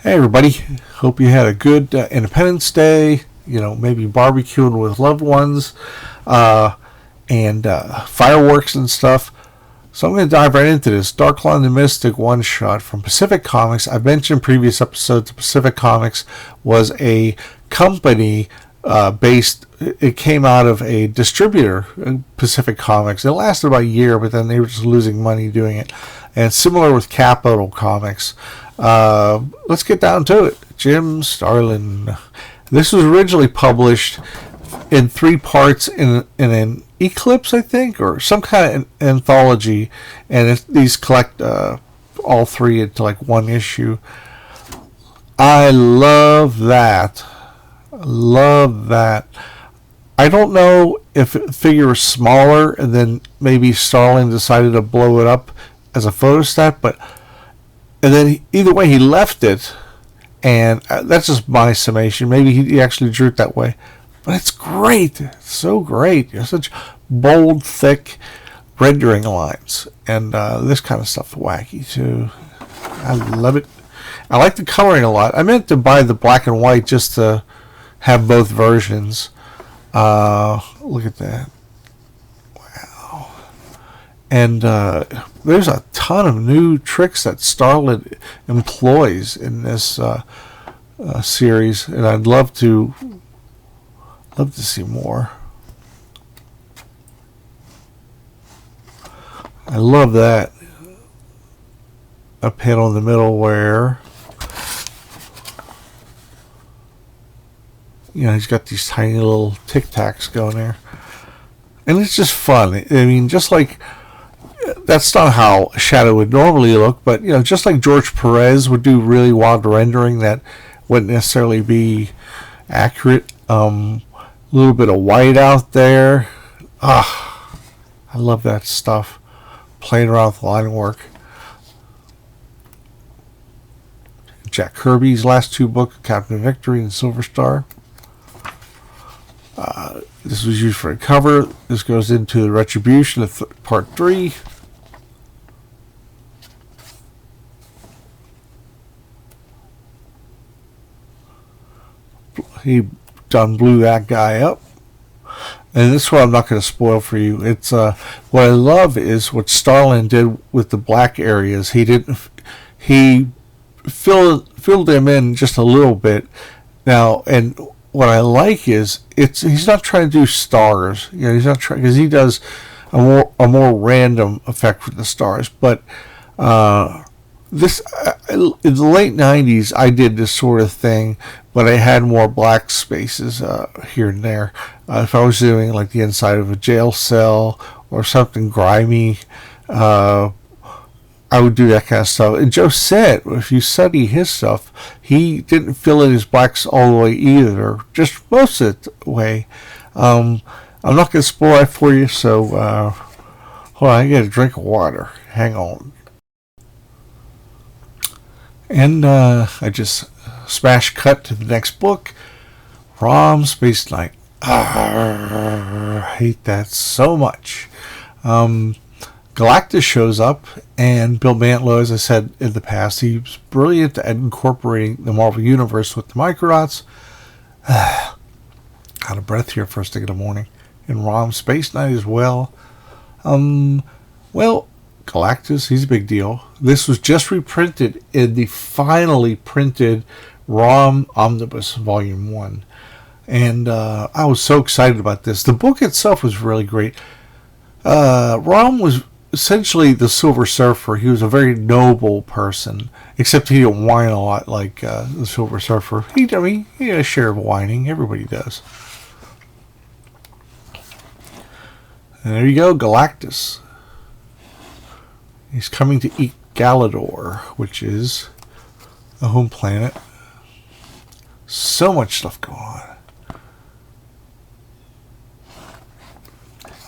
Hey everybody, hope you had a good Independence Day, maybe barbecuing with loved ones, uh, and fireworks and stuff. So I'm going to dive right into this. Darklon the Mystic one-shot from Pacific Comics. I've mentioned in previous episodes that Pacific Comics was a company it came out of a distributor, Pacific Comics. It lasted about a year, but then they were just losing money doing it. And similar with Capital Comics. Let's get down to it. Jim Starlin. This was originally published in 3 parts in an Eclipse, I think, or some kind of anthology, and these collect all 3 into like one issue. I love that. I don't know if the figure was smaller and then maybe Starlin decided to blow it up as a photostat, and then either way he left it, and that's just my summation. Maybe he actually drew it that way, but it's great. It's so great. Such bold, thick rendering lines, and this kind of stuff wacky too. I love it. I like the coloring a lot. I meant to buy the black and white just to have both versions. Look at that. Wow. And there's a ton of new tricks that Starlin employs in this series, and I'd love to see more. I love that a panel in the middle where he's got these tiny little tic tacs going there, and it's just fun. I mean, just like that's not how a shadow would normally look, but just like George Perez would do really wild rendering that wouldn't necessarily be accurate. A little bit of white out there. I love that stuff. Playing around with line work. Jack Kirby's last 2 books, Captain Victory and Silver Star. This was used for a cover. This goes into the Retribution of Part 3. He done blew that guy up. And this one I'm not going to spoil for you. It's what I love is what Starlin did with the black areas. He filled them in just a little bit. Now, and what I like is he's not trying to do stars. He's not trying, because he does a more random effect with the stars. But this in the late 90s, I did this sort of thing, but I had more black spaces here and there. If I was doing like the inside of a jail cell or something grimy, I would do that kind of stuff. And Joe said, if you study his stuff, he didn't fill in his blacks all the way either, just most of the way. I'm not going to spoil that for you, so hold on, I get a drink of water. Hang on. And I just smash cut to the next book, Rom Space Knight. I hate that so much. Galactus shows up, and Bill Mantlo, as I said in the past, he's brilliant at incorporating the Marvel Universe with the Microdоts. Out of breath here first thing in the morning. And Rom Space Knight as well. Well, Galactus, he's a big deal. This was just reprinted in the finally printed Rom Omnibus Volume 1. And I was so excited about this. The book itself was really great. Rom was essentially the Silver Surfer. He was a very noble person, except he didn't whine a lot like the Silver Surfer. He had a share of whining. Everybody does. And there you go, Galactus. He's coming to eat Galador, which is a home planet. So much stuff going on.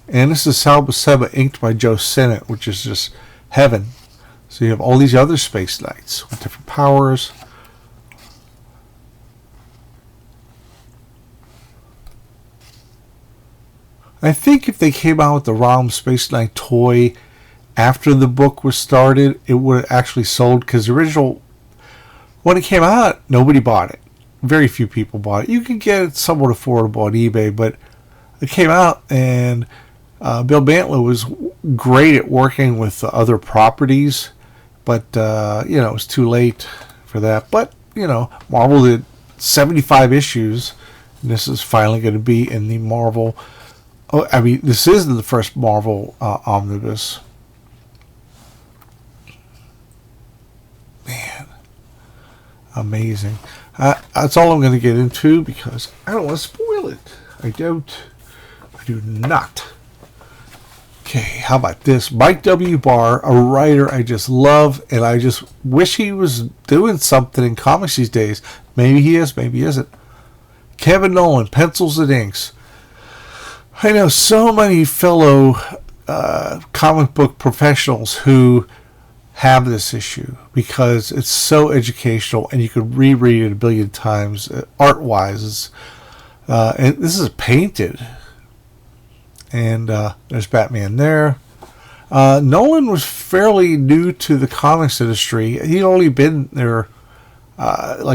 And this is Sal Buscema inked by Joe Sinnott, which is just heaven. So you have all these other Space Knights with different powers. I think if they came out with the Rom Space Knight toy after the book was started, it would have actually sold, because the original When it came out, nobody bought it. Very few people bought it. You can get it somewhat affordable on eBay, but it came out, and Bill Mantlo was great at working with other properties, but it was too late for that. But Marvel did 75 issues, and this is finally going to be in the Marvel. Oh, I mean, this is the first Marvel omnibus. Man, amazing. That's all I'm going to get into because I don't want to spoil it. I do not. Okay, how about this? Mike W. Barr, a writer I just love, and I just wish he was doing something in comics these days. Maybe he is, maybe he isn't. Kevin Nolan, pencils and inks. I know so many fellow comic book professionals who have this issue because it's so educational and you could reread it a billion times. Art-wise, and this is painted. And there's Batman there. Nolan was fairly new to the comics industry. He'd only been there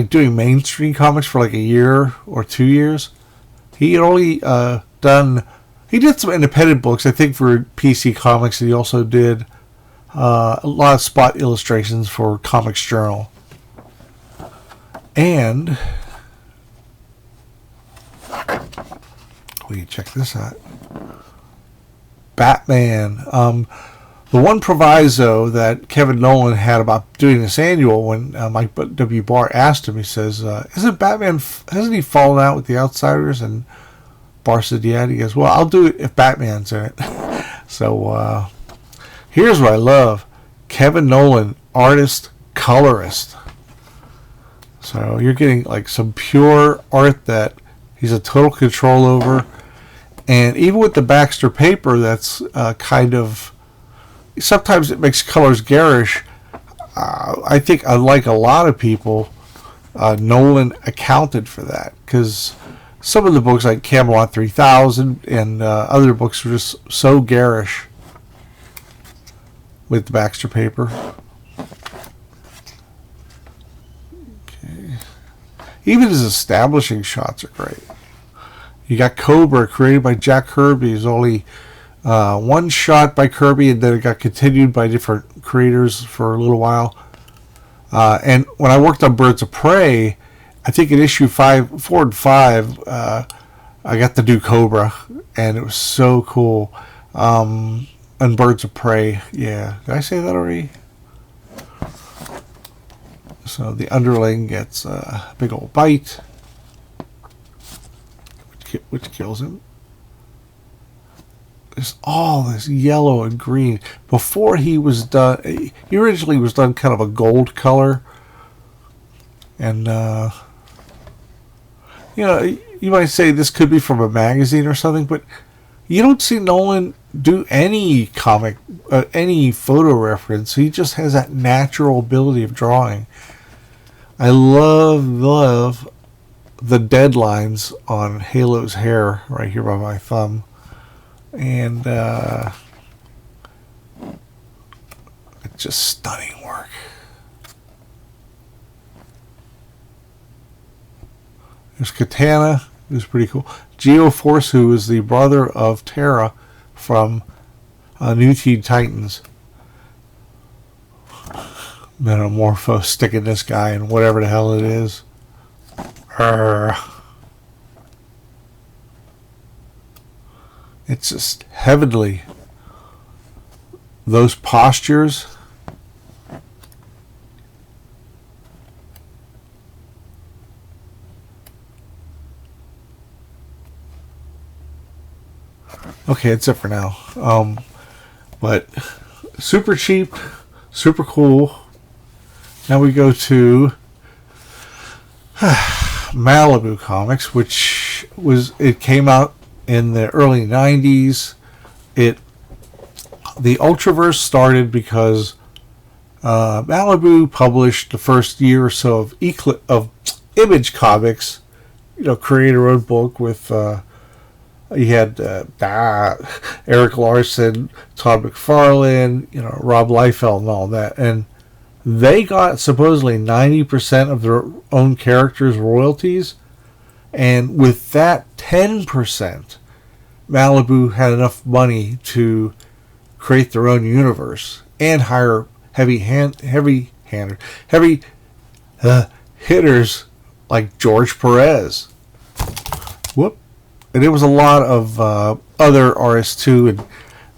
doing mainstream comics for like a year or 2 years. He had only he did some independent books, I think, for PC Comics. He also did a lot of spot illustrations for Comics Journal. And we check this out. Batman. The one proviso that Kevin Nolan had about doing this annual, when Mike W. Barr asked him, he says, hasn't he fallen out with the Outsiders? And Barr said, yeah. And he goes, well, I'll do it if Batman's in it. So here's what I love. Kevin Nolan, artist, colorist. So you're getting like some pure art that he's a total control over. And even with the Baxter paper, that's kind of... Sometimes it makes colors garish. I think, unlike a lot of people, Nolan accounted for that. Because some of the books, like Camelot 3000 and other books, were just so garish with the Baxter paper. Okay. Even his establishing shots are great. You got Cobra, created by Jack Kirby. It's only one shot by Kirby, and then it got continued by different creators for a little while. And when I worked on Birds of Prey, I think in issue 4 and 5, I got to do Cobra, and it was so cool. And Birds of Prey, yeah. Did I say that already? So the underling gets a big old bite, which kills him. There's all this yellow and green. Before he was done, he originally was done kind of a gold color. And, you might say this could be from a magazine or something, but you don't see Nolan do any comic, any photo reference. He just has that natural ability of drawing. I love the deadlines on Halo's hair right here by my thumb. And it's just stunning work. There's Katana, who's pretty cool. Geoforce, who is the brother of Terra from New Teen Titans. Metamorpho sticking this guy in whatever the hell it is. It's just heavenly. Those postures. Okay, that's it for now. But super cheap, super cool. Now we go to Malibu Comics, which it came out in the early 90s. The Ultraverse started because Malibu published the first year or so of Image Comics, creator-owned book with you had Eric Larson, Todd McFarlane, Rob Liefeld and all that. And they got supposedly 90% of their own characters' royalties, and with that 10%, Malibu had enough money to create their own universe and hire heavy hitters like George Perez. Whoop. And it was a lot of other artists too, and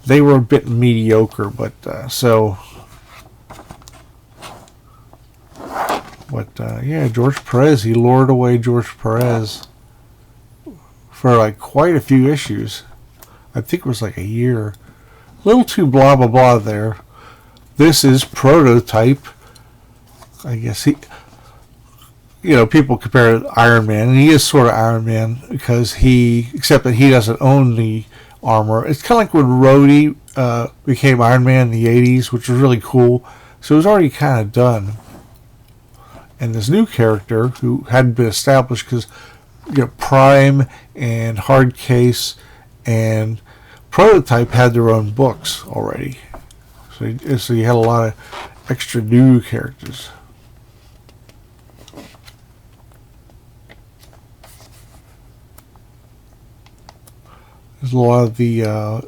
they were a bit mediocre, but yeah, George Perez, he lured away George Perez for like quite a few issues. I think it was like a year. A little too blah blah blah there. This is Prototype. I guess people compare it to Iron Man, and he is sort of Iron Man because except that he doesn't own the armor. It's kind of like when Rhodey became Iron Man in the 80s, which was really cool. So it was already kind of done. And this new character who hadn't been established because Prime and Hardcase and Prototype had their own books already. So you had a lot of extra new characters. There's a lot of the I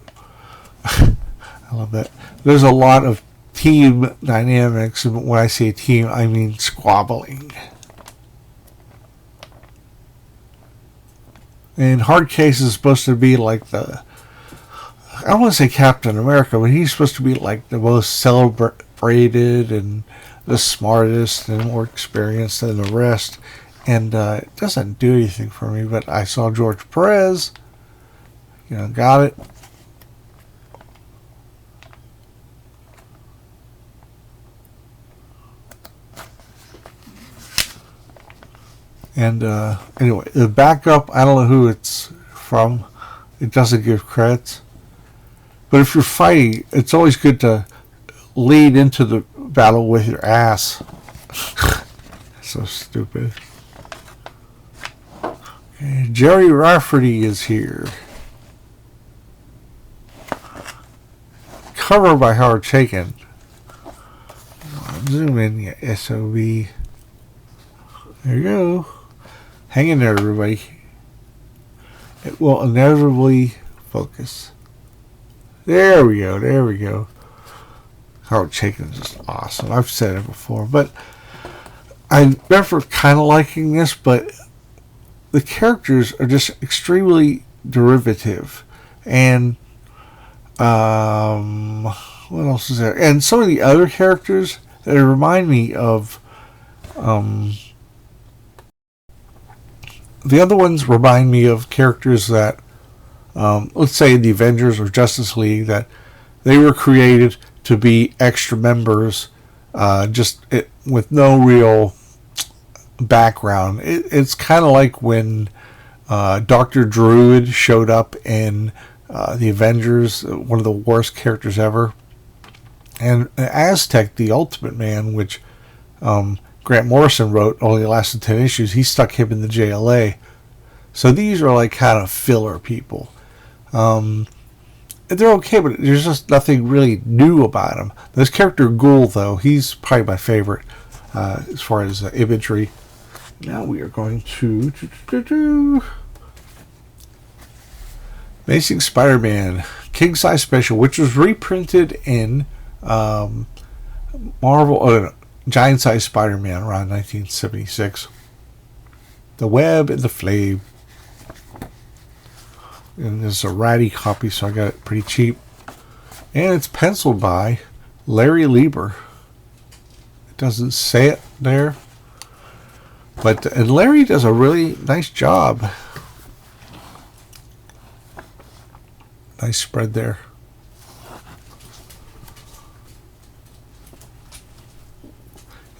love that. There's a lot of team dynamics, and when I say team, I mean squabbling. And Hardcase is supposed to be like I don't want to say Captain America, but he's supposed to be like the most celebrated and the smartest and more experienced than the rest. And it doesn't do anything for me, but I saw George Perez. Got it. And anyway, the backup, I don't know who it's from. It doesn't give credits. But if you're fighting, it's always good to lead into the battle with your ass. So stupid. Okay, Jerry Rafferty is here. Cover by Howard Chaykin. Zoom in, yeah, SOB. There you go. Hang in there, everybody. It will inevitably focus. There we go. There we go. Howard Chaykin is just awesome. I've said it before, but I remember kind of liking this, but the characters are just extremely derivative. And what else is there? And some of the other characters that remind me of the other ones remind me of characters that let's say the Avengers or Justice League, that they were created to be extra members with no real background. It's kind of like when Dr. Druid showed up in the Avengers, one of the worst characters ever. And Aztec, the Ultimate Man, which Grant Morrison wrote, only lasted 10 issues. He stuck him in the JLA. So these are like kind of filler people. They're okay, but there's just nothing really new about them. This character Ghoul, though, he's probably my favorite as far as imagery. Now we are going to Amazing Spider-Man King Size Special, which was reprinted in Giant Size Spider-Man around 1976. The Web and the Flame. And there's a ratty copy, so I got it pretty cheap. And it's penciled by Larry Lieber. It doesn't say it there. And Larry does a really nice job. Nice spread there.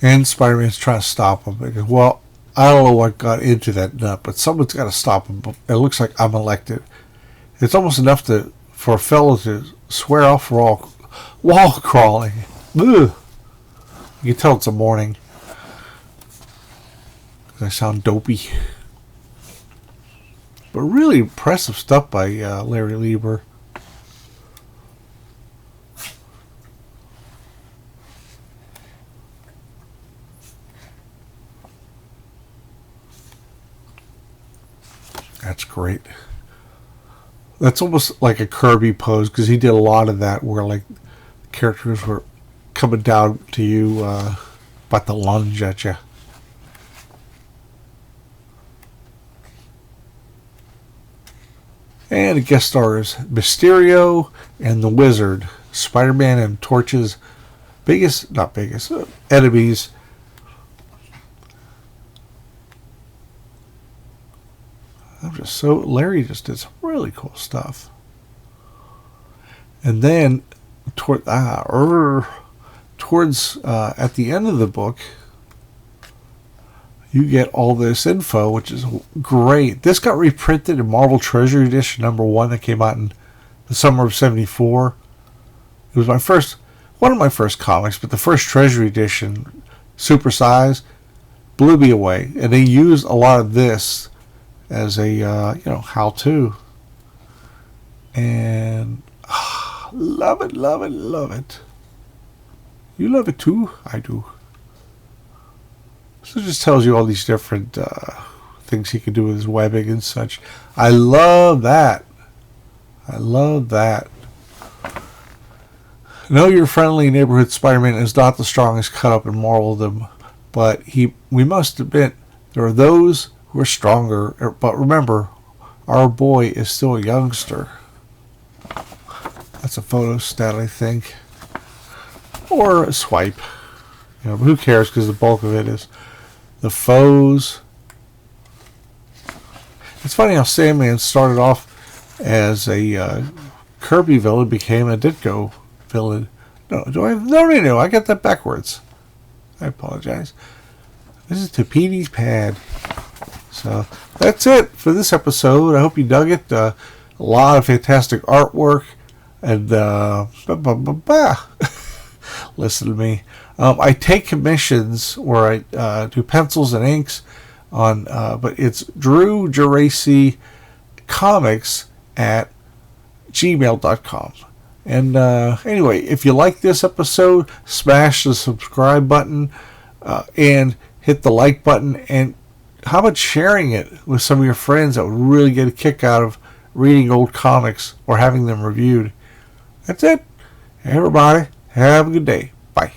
And Spider-Man's trying to stop him. Because, well, I don't know what got into that nut, but someone's got to stop him. It looks like I'm elected. It's almost enough for a fellow to swear off for all wall crawling. Ugh. You can tell it's a morning. I sound dopey. But really impressive stuff by Larry Lieber. That's great. That's almost like a Kirby pose, because he did a lot of that where like characters were coming down to you, about to lunge at you. And it guest stars Mysterio and the Wizard, Spider-Man and Torch's enemies. Larry just did some really cool stuff. And then towards at the end of the book, you get all this info, which is great. This got reprinted in Marvel Treasury Edition #1 that came out in the summer of '74. It was one of my first comics, but the first Treasury Edition, supersized, blew me away. And they used a lot of this as a how-to. And love it, love it, love it. You love it too? I do. So it just tells you all these different things he can do with his webbing and such. I love that. I love that. No, your friendly neighborhood Spider-Man is not the strongest cut up in Marveldom, but we must admit there are those who are stronger. But remember, our boy is still a youngster. That's a photo stat, I think, or a swipe. But who cares? Because the bulk of it is the foes. It's funny how Sandman started off as a Kirby villain, became a Ditko villain. No, I got that backwards. I apologize. This is Tapini's pad. So that's it for this episode. I hope you dug it. A lot of fantastic artwork. And listen to me. I take commissions where I do pencils and inks on, but it's Drew Geraci Comics at gmail.com. And anyway, if you like this episode, smash the subscribe button and hit the like button. And how about sharing it with some of your friends that would really get a kick out of reading old comics or having them reviewed? That's it. Hey, everybody, have a good day. Bye.